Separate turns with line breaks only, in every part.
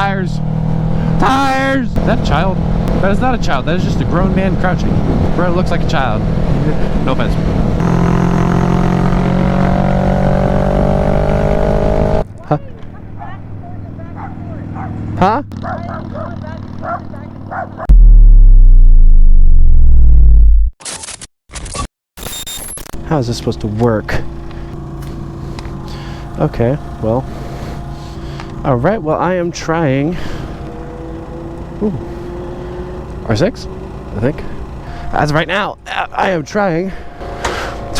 Tires! Tires! Is that a child? That is not a child. That is just a grown man crouching. Bro, it looks like a child. No offense. Huh? Huh? How is this supposed to work? Okay, well. Alright, well, I am trying. Ooh. R6, I think. As of right now, I am trying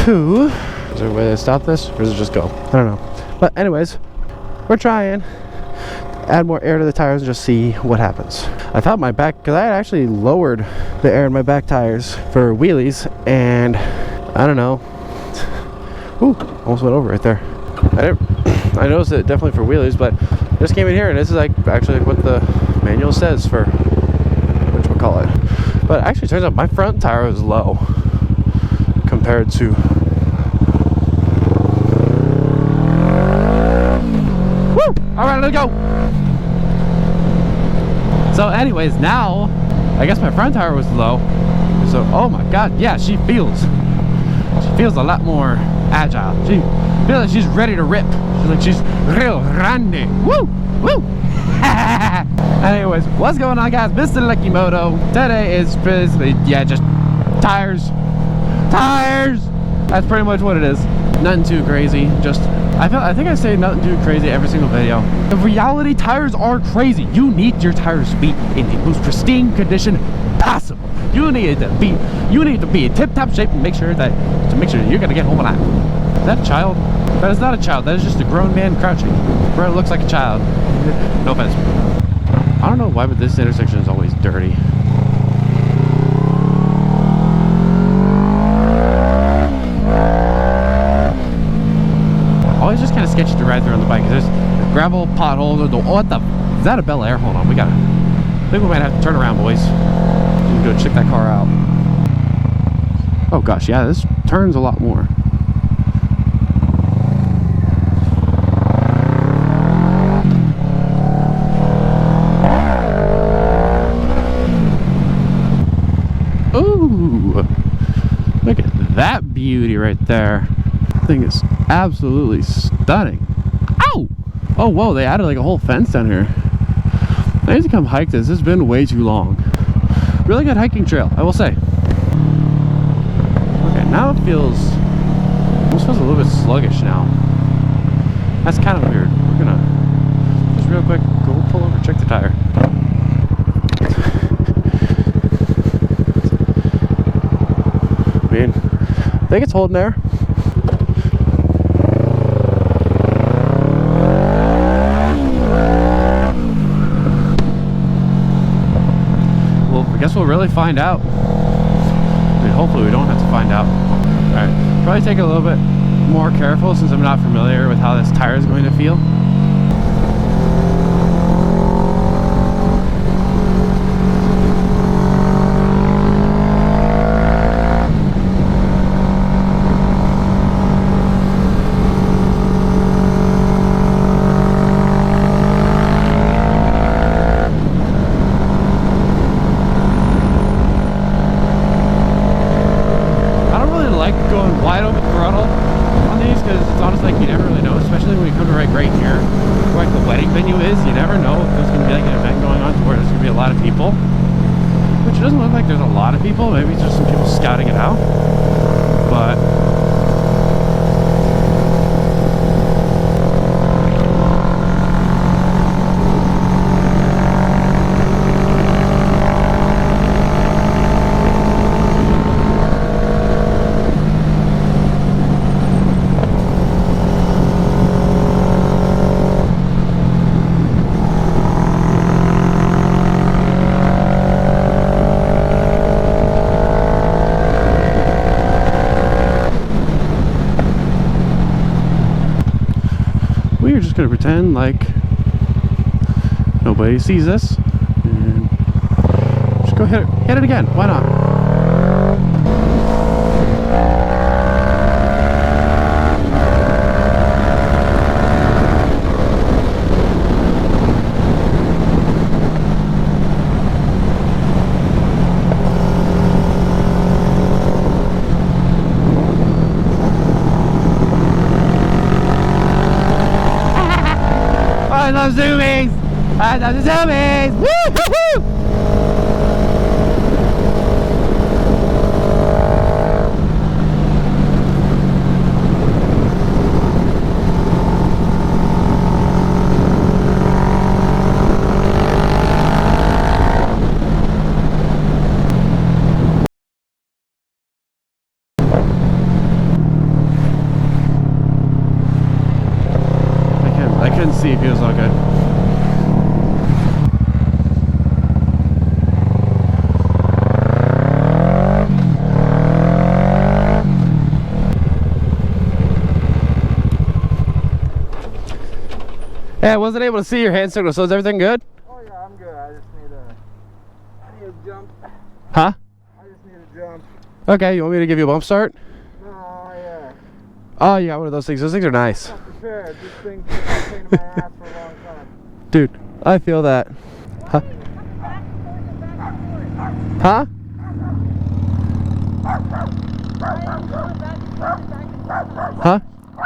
to... Is there a way to stop this? Or does it just go? I don't know. But anyways, we're trying. Add more air to the tires and just see what happens. I thought my back... Because I had actually lowered the air in my back tires for wheelies. And I don't know. Ooh, almost went over right there. I noticed it definitely for wheelies, but I just came in here and this is like actually what the manual says for whatchamacallit. But actually, it turns out my front tire was low compared to. Woo! Alright, let's go! So anyways, now I guess my front tire was low. So oh my god, yeah, she feels a lot more agile. She feels like she's ready to rip. She's like she's real grande. Woo! Woo! Anyways, what's going on, guys? Mr. Lucky Moto. Today is basically, yeah, just tires. Tires! That's pretty much what it is. Nothing too crazy. Just, I think I say nothing too crazy every single video. In reality, tires are crazy. You need your tires to be in the most pristine condition possible. You need to be in tip-top shape and make sure that you're gonna get home alive. Is that a child? That is not a child. That is just a grown man crouching. Bro, it looks like a child. No offense. I don't know why, but this intersection is always dirty. Always just kind of sketchy to ride through on the bike. There's gravel, potholes, or what the? Is that a Bel Air? Hold on, I think we might have to turn around, boys. Go check that car out. Oh gosh, yeah, this turns a lot more. Ooh, look at that beauty right there. I think it's absolutely stunning. Ow! Oh whoa, they added like a whole fence down here. I need to come hike this. This has been way too long. Really good hiking trail, I will say. Okay, now it almost feels a little bit sluggish now. That's kind of weird. We're gonna just real quick go pull over, check the tire. I mean, I think it's holding there. I guess we'll really find out. I mean, hopefully we don't have to find out. Alright, probably take it a little bit more careful since I'm not familiar with how this tire is going to feel. Which doesn't look like there's a lot of people. Maybe it's just some people scouting it out. But we're just gonna pretend like nobody sees us and just go hit it again. Why not? love zoomies! I love the zoomies! Woo, woo, woo! I couldn't see if he was all good. Yeah, I wasn't able to see your hand signal, so is everything good?
Oh yeah, I'm good. I need a jump.
Huh?
I just need a jump.
Okay, you want me to give you a bump start?
No, yeah.
Oh, you got one of those things. Those things are nice.
I'm not prepared. This thing's been a pain in my ass for a long time.
Dude, I feel that. Huh? Huh? Huh?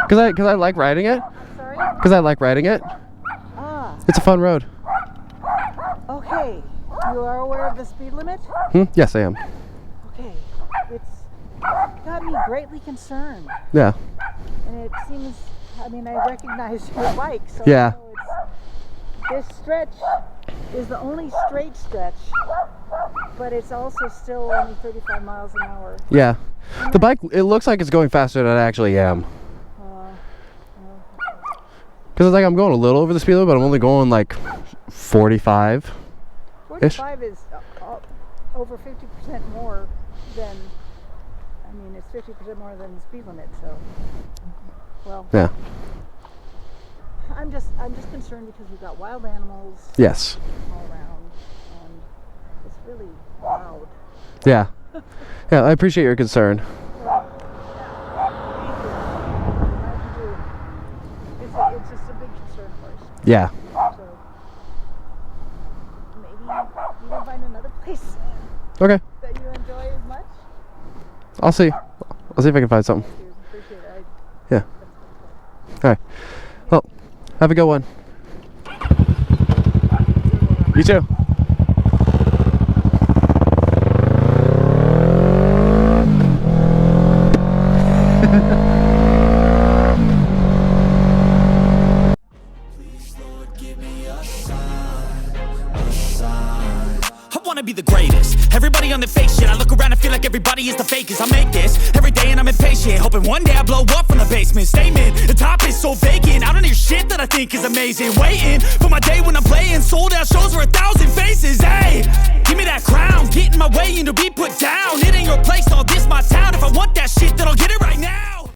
Cause I like riding it.
Sorry?
Cause I like riding it.
Ah,
It's a fun road.
okay. You are aware of the speed limit?
Yes, I am.
Okay. It's got me greatly concerned.
Yeah.
And it seems, I mean, I recognize your bike, so
Yeah.
I know this stretch is the only straight stretch, but it's also still only 35 miles an hour.
Yeah. The bike, it looks like it's going faster than I actually am. Because it's like I'm going a little over the speed limit, but I'm only going like 45.
45 is over 50% more than, I mean, it's 50% more than the speed limit, so, well.
Yeah.
I'm just concerned because we've got wild animals
Yes.
all around, and it's really loud.
Yeah. Yeah, I appreciate your concern.
It's just a big concern for us.
Yeah.
So maybe you can find another place
Okay.
that you enjoy as much.
I'll see. I'll see if I can find something.
Appreciate it.
Yeah. All right. Well, have a good one. You too.
Be the greatest. Everybody on the fake shit. I look around and feel like everybody is the fakest. I make this every day and I'm impatient, hoping one day I blow up from the basement. Statement, the top is so vacant. I don't hear shit that I think is amazing. Waiting for my day when I'm playing sold out shows for 1,000 faces. Hey, give me that crown, get in my way and to be put down. It ain't your place, all this my town. If I want